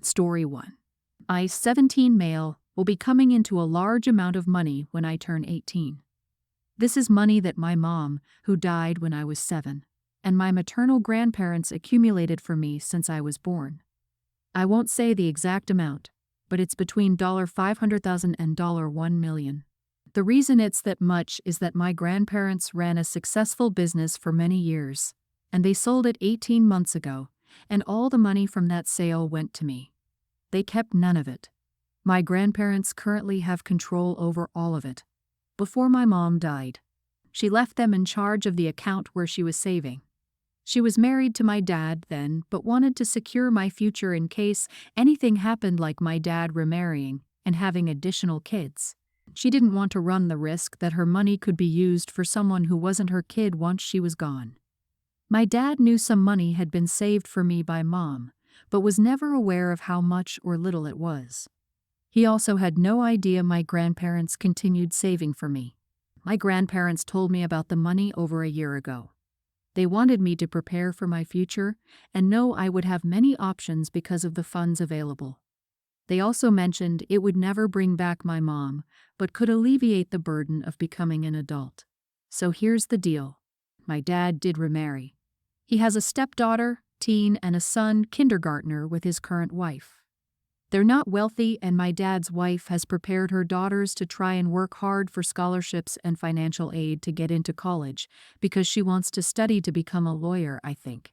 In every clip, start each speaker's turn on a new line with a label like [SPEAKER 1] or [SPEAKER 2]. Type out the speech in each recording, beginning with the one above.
[SPEAKER 1] Story 1. I, 17 male, will be coming into a large amount of money when I turn 18. This is money that my mom, who died when I was 7, and my maternal grandparents accumulated for me since I was born. I won't say the exact amount, but it's between $500,000 and $1 million. The reason it's that much is that my grandparents ran a successful business for many years, and they sold it 18 months ago, and all the money from that sale went to me. They kept none of it. My grandparents currently have control over all of it. Before my mom died, she left them in charge of the account where she was saving. She was married to my dad then, but wanted to secure my future in case anything happened, like my dad remarrying and having additional kids. She didn't want to run the risk that her money could be used for someone who wasn't her kid once she was gone. My dad knew some money had been saved for me by mom, but was never aware of how much or little it was. He also had no idea my grandparents continued saving for me. My grandparents told me about the money over a year ago. They wanted me to prepare for my future and know I would have many options because of the funds available. They also mentioned it would never bring back my mom, but could alleviate the burden of becoming an adult. So here's the deal. My dad did remarry. He has a stepdaughter, teen, and a son, kindergartner, with his current wife. They're not wealthy, and my dad's wife has prepared her daughters to try and work hard for scholarships and financial aid to get into college because she wants to study to become a lawyer, I think.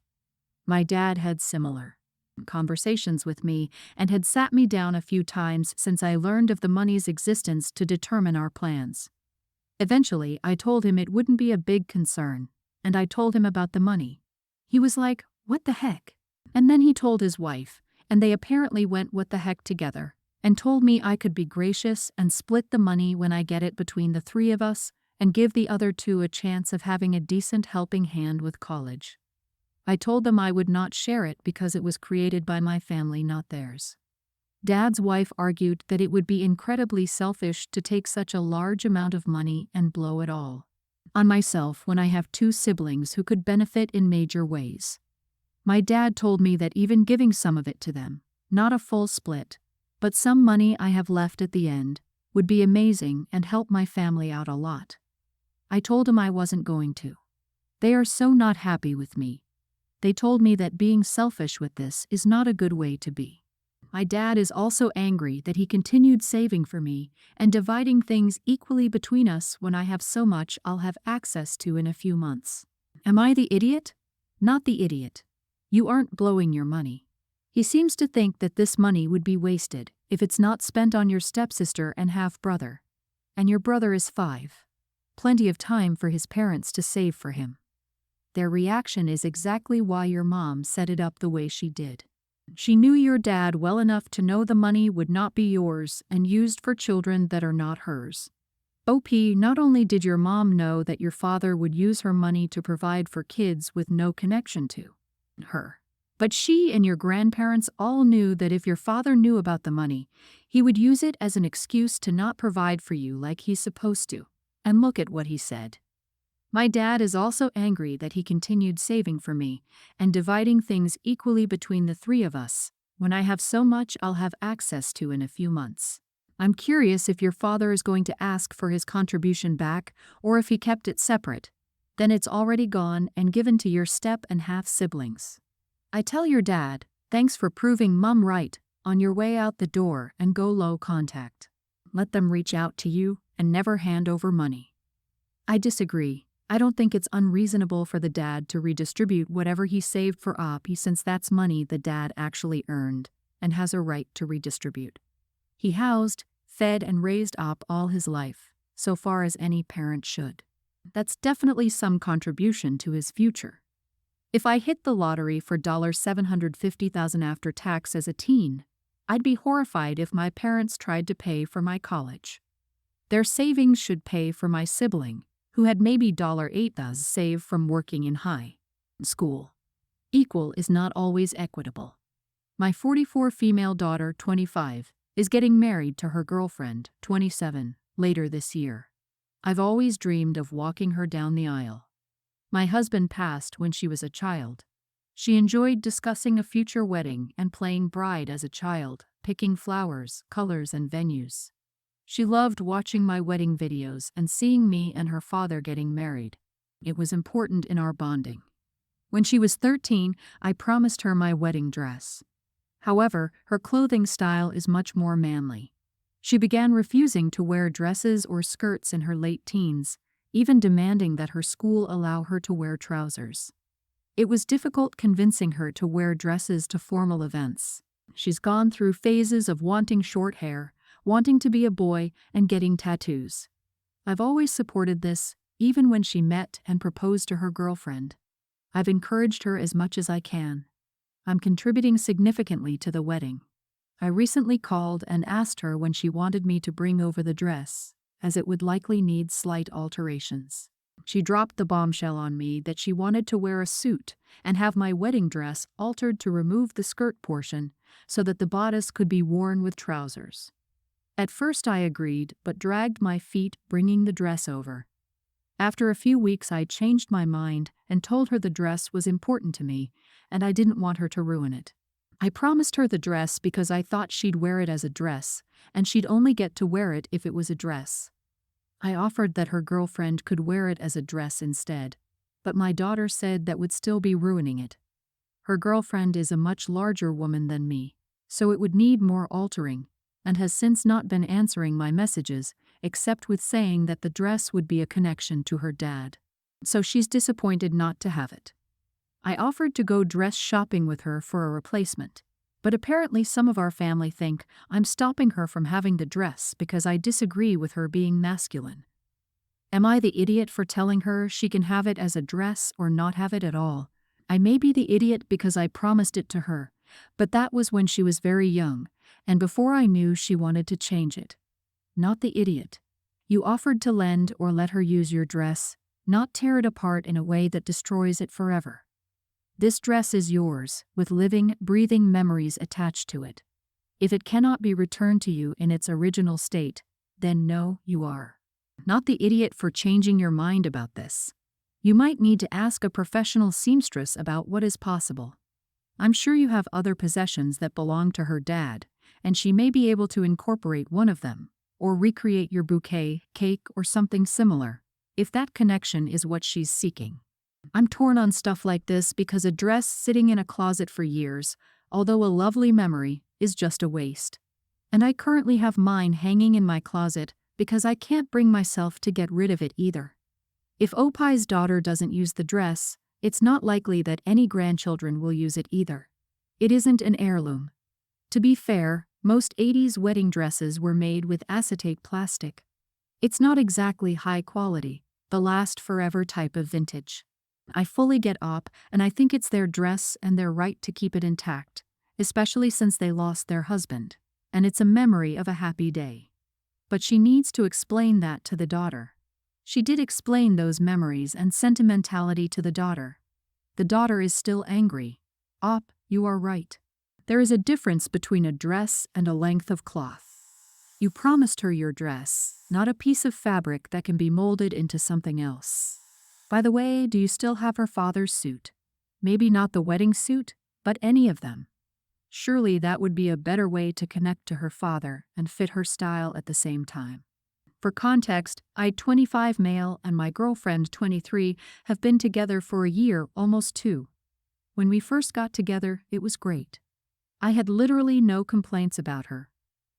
[SPEAKER 1] My dad had similar conversations with me and had sat me down a few times since I learned of the money's existence to determine our plans. Eventually, I told him it wouldn't be a big concern, and I told him about the money. He was like, "What the heck?" And then he told his wife, and they apparently went what the heck together, and told me I could be gracious and split the money when I get it between the three of us and give the other two a chance of having a decent helping hand with college. I told them I would not share it because it was created by my family, not theirs. Dad's wife argued that it would be incredibly selfish to take such a large amount of money and blow it all on myself when I have two siblings who could benefit in major ways. My dad told me that even giving some of it to them, not a full split, but some money I have left at the end, would be amazing and help my family out a lot. I told him I wasn't going to. They are so not happy with me. They told me that being selfish with this is not a good way to be. My dad is also angry that he continued saving for me and dividing things equally between us when I have so much I'll have access to in a few months. Am I the idiot? Not the idiot. You aren't blowing your money. He seems to think that this money would be wasted if it's not spent on your stepsister and half-brother. And your brother is 5. Plenty of time for his parents to save for him. Their reaction is exactly why your mom set it up the way she did. She knew your dad well enough to know the money would not be yours and used for children that are not hers. OP, not only did your mom know that your father would use her money to provide for kids with no connection to her, but she and your grandparents all knew that if your father knew about the money, he would use it as an excuse to not provide for you like he's supposed to. And look at what he said. My dad is also angry that he continued saving for me and dividing things equally between the three of us when I have so much I'll have access to in a few months. I'm curious if your father is going to ask for his contribution back or if he kept it separate. Then it's already gone and given to your step and half siblings. I tell your dad, thanks for proving mom right on your way out the door, and go low contact. Let them reach out to you and never hand over money. I disagree. I don't think it's unreasonable for the dad to redistribute whatever he saved for OP, since that's money the dad actually earned and has a right to redistribute. He housed, fed, and raised OP all his life, so far as any parent should. That's definitely some contribution to his future. If I hit the lottery for $750,000 after tax as a teen, I'd be horrified if my parents tried to pay for my college. Their savings should pay for my sibling, who had maybe $8,000 saved from working in high school. Equal is not always equitable. My 44 female daughter, 25, is getting married to her girlfriend, 27, later this year. I've always dreamed of walking her down the aisle. My husband passed when she was a child. She enjoyed discussing a future wedding and playing bride as a child, picking flowers, colors, and venues. She loved watching my wedding videos and seeing me and her father getting married. It was important in our bonding. When she was 13, I promised her my wedding dress. However, her clothing style is much more manly. She began refusing to wear dresses or skirts in her late teens, even demanding that her school allow her to wear trousers. It was difficult convincing her to wear dresses to formal events. She's gone through phases of wanting short hair, wanting to be a boy, and getting tattoos. I've always supported this, even when she met and proposed to her girlfriend. I've encouraged her as much as I can. I'm contributing significantly to the wedding. I recently called and asked her when she wanted me to bring over the dress, as it would likely need slight alterations. She dropped the bombshell on me that she wanted to wear a suit and have my wedding dress altered to remove the skirt portion so that the bodice could be worn with trousers. At first I agreed, but dragged my feet bringing the dress over. After a few weeks I changed my mind and told her the dress was important to me and I didn't want her to ruin it. I promised her the dress because I thought she'd wear it as a dress, and she'd only get to wear it if it was a dress. I offered that her girlfriend could wear it as a dress instead, but my daughter said that would still be ruining it. Her girlfriend is a much larger woman than me, so it would need more altering, and has since not been answering my messages, except with saying that the dress would be a connection to her dad. So she's disappointed not to have it. I offered to go dress shopping with her for a replacement, but apparently some of our family think I'm stopping her from having the dress because I disagree with her being masculine. Am I the idiot for telling her she can have it as a dress or not have it at all? I may be the idiot because I promised it to her, but that was when she was very young, and before I knew she wanted to change it. Not the idiot. You offered to lend or let her use your dress, not tear it apart in a way that destroys it forever. This dress is yours, with living, breathing memories attached to it. If it cannot be returned to you in its original state, then no, you are not the idiot for changing your mind about this. You might need to ask a professional seamstress about what is possible. I'm sure you have other possessions that belong to her dad, and she may be able to incorporate one of them, or recreate your bouquet, cake, or something similar, if that connection is what she's seeking. I'm torn on stuff like this because a dress sitting in a closet for years, although a lovely memory, is just a waste. And I currently have mine hanging in my closet because I can't bring myself to get rid of it either. If Opie's daughter doesn't use the dress, it's not likely that any grandchildren will use it either. It isn't an heirloom. To be fair, most 80s wedding dresses were made with acetate plastic. It's not exactly high quality, the last forever type of vintage. I fully get Op, and I think it's their dress and their right to keep it intact, especially since they lost their husband, and it's a memory of a happy day. But she needs to explain that to the daughter. She did explain those memories and sentimentality to the daughter. The daughter is still angry. Op, you are right. There is a difference between a dress and a length of cloth. You promised her your dress, not a piece of fabric that can be molded into something else. By the way, do you still have her father's suit? Maybe not the wedding suit, but any of them. Surely that would be a better way to connect to her father and fit her style at the same time. For context, I, 25 male, and my girlfriend, 23, have been together for a year, almost 2. When we first got together, it was great. I had literally no complaints about her.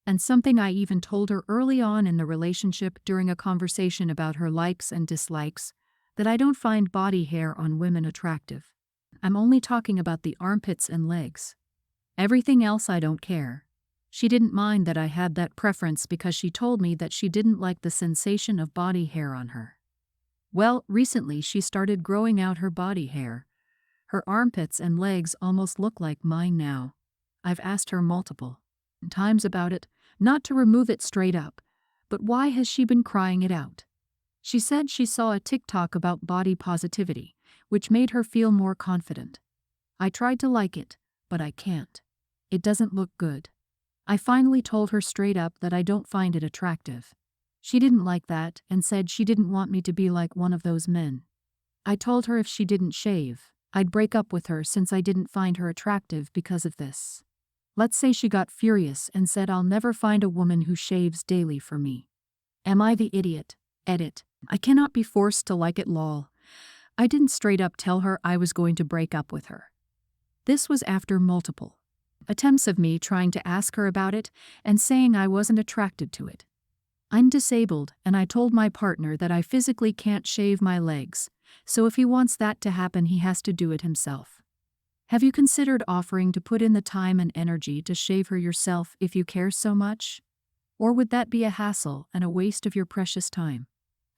[SPEAKER 1] And something I even told her early on in the relationship during a conversation about her likes and dislikes, that I don't find body hair on women attractive. I'm only talking about the armpits and legs. Everything else I don't care. She didn't mind that I had that preference because she told me that she didn't like the sensation of body hair on her. Well, recently she started growing out her body hair. Her armpits and legs almost look like mine now. I've asked her multiple times about it, not to remove it straight up, but why has she been crying it out? She said she saw a TikTok about body positivity, which made her feel more confident. I tried to like it, but I can't. It doesn't look good. I finally told her straight up that I don't find it attractive. She didn't like that and said she didn't want me to be like one of those men. I told her if she didn't shave, I'd break up with her since I didn't find her attractive because of this. Let's say she got furious and said I'll never find a woman who shaves daily for me. Am I the idiot? Edit. I cannot be forced to like it lol. I didn't straight up tell her I was going to break up with her. This was after multiple attempts of me trying to ask her about it and saying I wasn't attracted to it. I'm disabled and I told my partner that I physically can't shave my legs, so if he wants that to happen he has to do it himself. Have you considered offering to put in the time and energy to shave her yourself if you care so much? Or would that be a hassle and a waste of your precious time?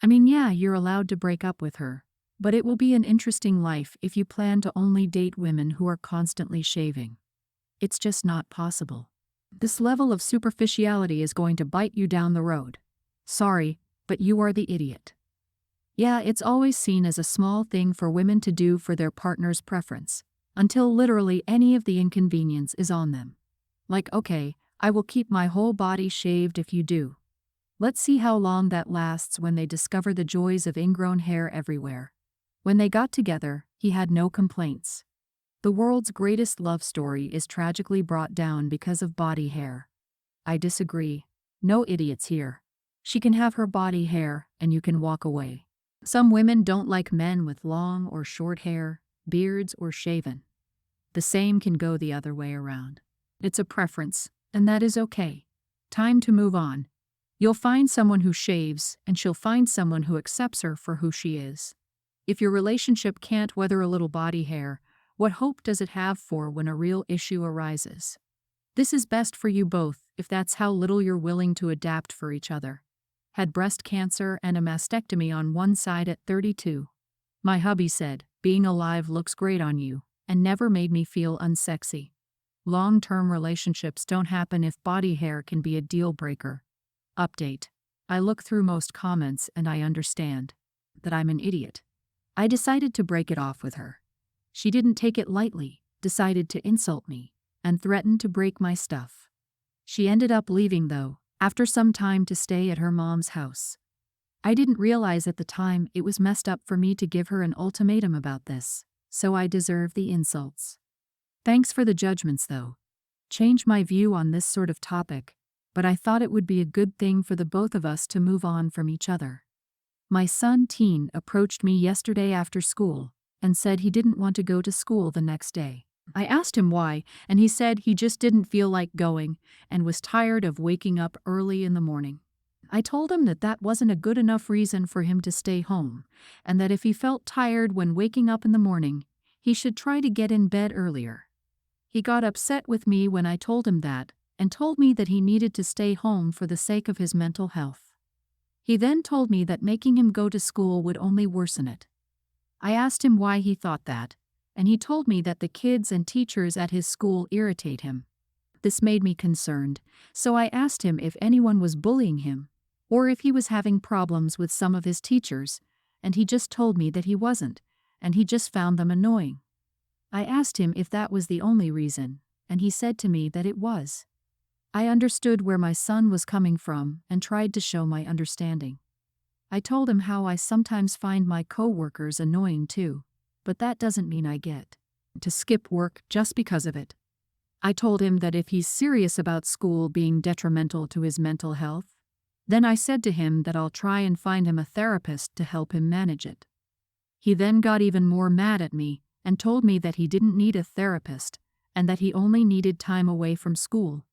[SPEAKER 1] I mean, yeah, you're allowed to break up with her, but it will be an interesting life if you plan to only date women who are constantly shaving. It's just not possible. This level of superficiality is going to bite you down the road. Sorry, but you are the idiot. Yeah, it's always seen as a small thing for women to do for their partner's preference, until literally any of the inconvenience is on them. Like, okay, I will keep my whole body shaved if you do. Let's see how long that lasts when they discover the joys of ingrown hair everywhere. When they got together, he had no complaints. The world's greatest love story is tragically brought down because of body hair. I disagree. No idiots here. She can have her body hair, and you can walk away. Some women don't like men with long or short hair, beards or shaven. The same can go the other way around. It's a preference, and that is okay. Time to move on. You'll find someone who shaves, and she'll find someone who accepts her for who she is. If your relationship can't weather a little body hair, what hope does it have for when a real issue arises? This is best for you both if that's how little you're willing to adapt for each other. Had breast cancer and a mastectomy on one side at 32. My hubby said, being alive looks great on you, and never made me feel unsexy. Long-term relationships don't happen if body hair can be a deal breaker. Update. I look through most comments and I understand that I'm an idiot. I decided to break it off with her. She didn't take it lightly, decided to insult me, and threatened to break my stuff. She ended up leaving though, after some time to stay at her mom's house. I didn't realize at the time it was messed up for me to give her an ultimatum about this, so I deserve the insults. Thanks for the judgments though. Change my view on this sort of topic, but I thought it would be a good thing for the both of us to move on from each other. My son Teen approached me yesterday after school and said he didn't want to go to school the next day. I asked him why, and he said he just didn't feel like going and was tired of waking up early in the morning. I told him that that wasn't a good enough reason for him to stay home, and that if he felt tired when waking up in the morning, he should try to get in bed earlier. He got upset with me when I told him that, and told me that he needed to stay home for the sake of his mental health. He then told me that making him go to school would only worsen it. I asked him why he thought that, and he told me that the kids and teachers at his school irritate him. This made me concerned, so I asked him if anyone was bullying him, or if he was having problems with some of his teachers, and he just told me that he wasn't, and he just found them annoying. I asked him if that was the only reason, and he said to me that it was. I understood where my son was coming from and tried to show my understanding. I told him how I sometimes find my co-workers annoying too, but that doesn't mean I get to skip work just because of it. I told him that if he's serious about school being detrimental to his mental health, then I said to him that I'll try and find him a therapist to help him manage it. He then got even more mad at me and told me that he didn't need a therapist and that he only needed time away from school.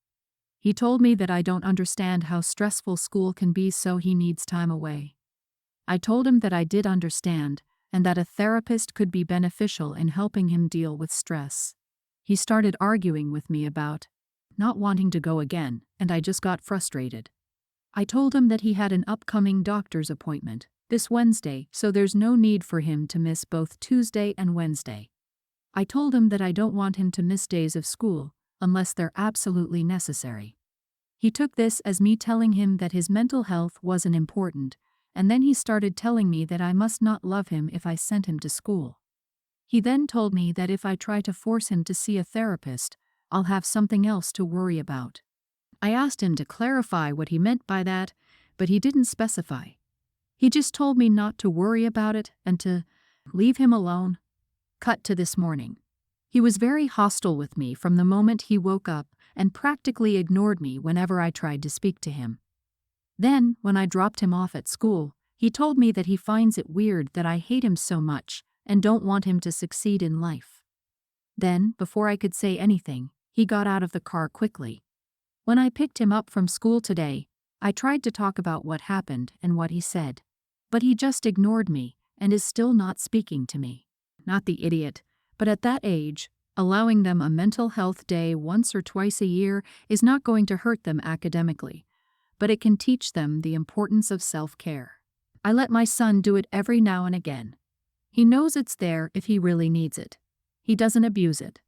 [SPEAKER 1] He told me that I don't understand how stressful school can be, so he needs time away. I told him that I did understand and that a therapist could be beneficial in helping him deal with stress. He started arguing with me about not wanting to go again, and I just got frustrated. I told him that he had an upcoming doctor's appointment this Wednesday, so there's no need for him to miss both Tuesday and Wednesday. I told him that I don't want him to miss days of school unless they're absolutely necessary. He took this as me telling him that his mental health wasn't important, and then he started telling me that I must not love him if I sent him to school. He then told me that if I try to force him to see a therapist, I'll have something else to worry about. I asked him to clarify what he meant by that, but he didn't specify. He just told me not to worry about it and to leave him alone. Cut to this morning. He was very hostile with me from the moment he woke up and practically ignored me whenever I tried to speak to him. Then, when I dropped him off at school, he told me that he finds it weird that I hate him so much and don't want him to succeed in life. Then, before I could say anything, he got out of the car quickly. When I picked him up from school today, I tried to talk about what happened and what he said. But he just ignored me and is still not speaking to me. Not the idiot, but at that age, allowing them a mental health day once or twice a year is not going to hurt them academically, but it can teach them the importance of self-care. I let my son do it every now and again. He knows it's there if he really needs it. He doesn't abuse it.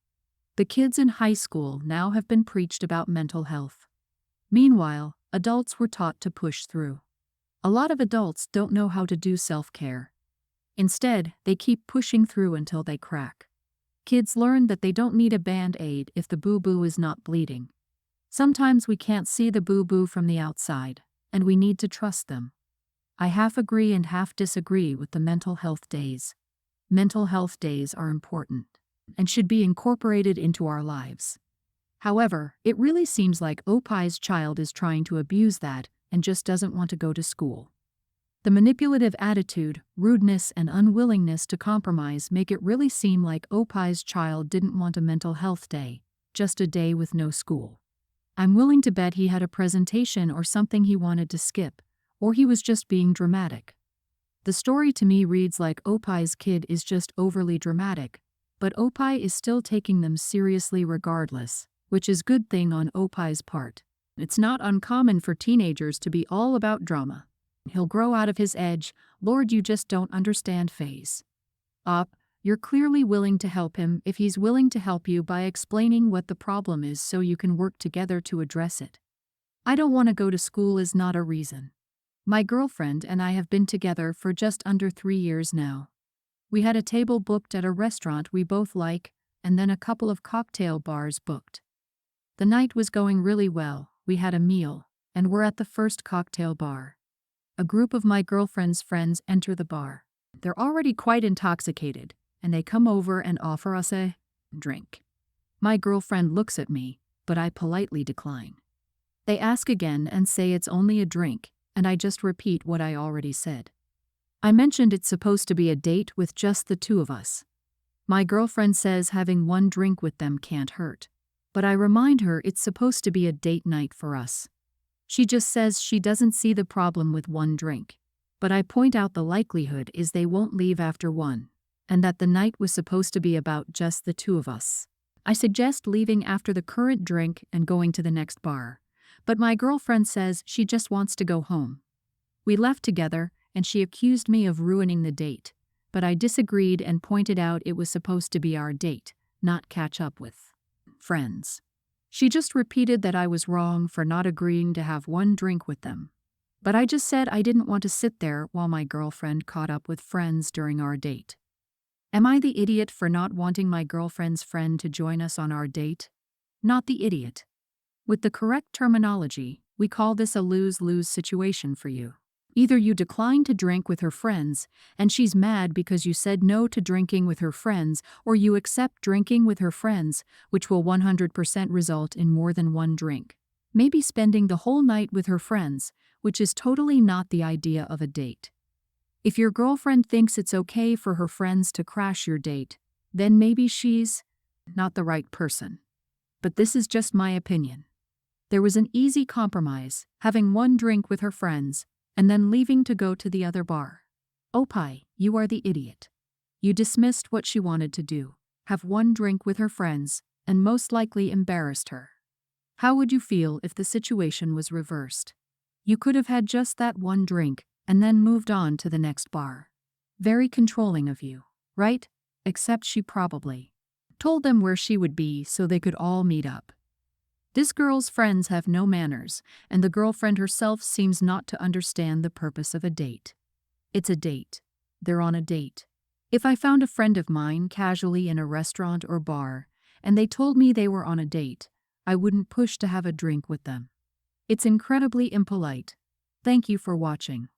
[SPEAKER 1] The kids in high school now have been preached about mental health. Meanwhile, adults were taught to push through. A lot of adults don't know how to do self-care. Instead, they keep pushing through until they crack. Kids learn that they don't need a band-aid if the boo-boo is not bleeding. Sometimes we can't see the boo-boo from the outside, and we need to trust them. I half agree and half disagree with the mental health days. Mental health days are important and should be incorporated into our lives. However, it really seems like Opie's child is trying to abuse that and just doesn't want to go to school. The manipulative attitude, rudeness, and unwillingness to compromise make it really seem like Opie's child didn't want a mental health day, just a day with no school. I'm willing to bet he had a presentation or something he wanted to skip, or he was just being dramatic. The story to me reads like Opie's kid is just overly dramatic, but Opie is still taking them seriously regardless, which is good thing on Opie's part. It's not uncommon for teenagers to be all about drama. He'll grow out of his edge, Lord you just don't understand phase. You're clearly willing to help him if he's willing to help you by explaining what the problem is so you can work together to address it. I don't want to go to school is not a reason. My girlfriend and I have been together for just under 3 years now. We had a table booked at a restaurant we both like, and then a couple of cocktail bars booked. The night was going really well, we had a meal, and we're at the first cocktail bar. A group of my girlfriend's friends enter the bar. They're already quite intoxicated, and they come over and offer us a drink. My girlfriend looks at me, but I politely decline. They ask again and say it's only a drink, and I just repeat what I already said. I mentioned it's supposed to be a date with just the two of us. My girlfriend says having one drink with them can't hurt, but I remind her it's supposed to be a date night for us. She just says she doesn't see the problem with one drink, but I point out the likelihood is they won't leave after one, and that the night was supposed to be about just the two of us. I suggest leaving after the current drink and going to the next bar, but my girlfriend says she just wants to go home. We left together, and she accused me of ruining the date, but I disagreed and pointed out it was supposed to be our date, not catch up with friends. She just repeated that I was wrong for not agreeing to have one drink with them. But I just said I didn't want to sit there while my girlfriend caught up with friends during our date. Am I the idiot for not wanting my girlfriend's friend to join us on our date? Not the idiot. With the correct terminology, we call this a lose-lose situation for you. Either you decline to drink with her friends, and she's mad because you said no to drinking with her friends, or you accept drinking with her friends, which will 100% result in more than one drink. Maybe spending the whole night with her friends, which is totally not the idea of a date. If your girlfriend thinks it's okay for her friends to crash your date, then maybe she's not the right person. But this is just my opinion. There was an easy compromise, having one drink with her friends, and then leaving to go to the other bar. Opie, you are the idiot. You dismissed what she wanted to do, have one drink with her friends, and most likely embarrassed her. How would you feel if the situation was reversed? You could have had just that one drink, and then moved on to the next bar. Very controlling of you, right? Except she probably told them where she would be so they could all meet up. This girl's friends have no manners, and the girlfriend herself seems not to understand the purpose of a date. It's a date. They're on a date. If I found a friend of mine casually in a restaurant or bar, and they told me they were on a date, I wouldn't push to have a drink with them. It's incredibly impolite. Thank you for watching.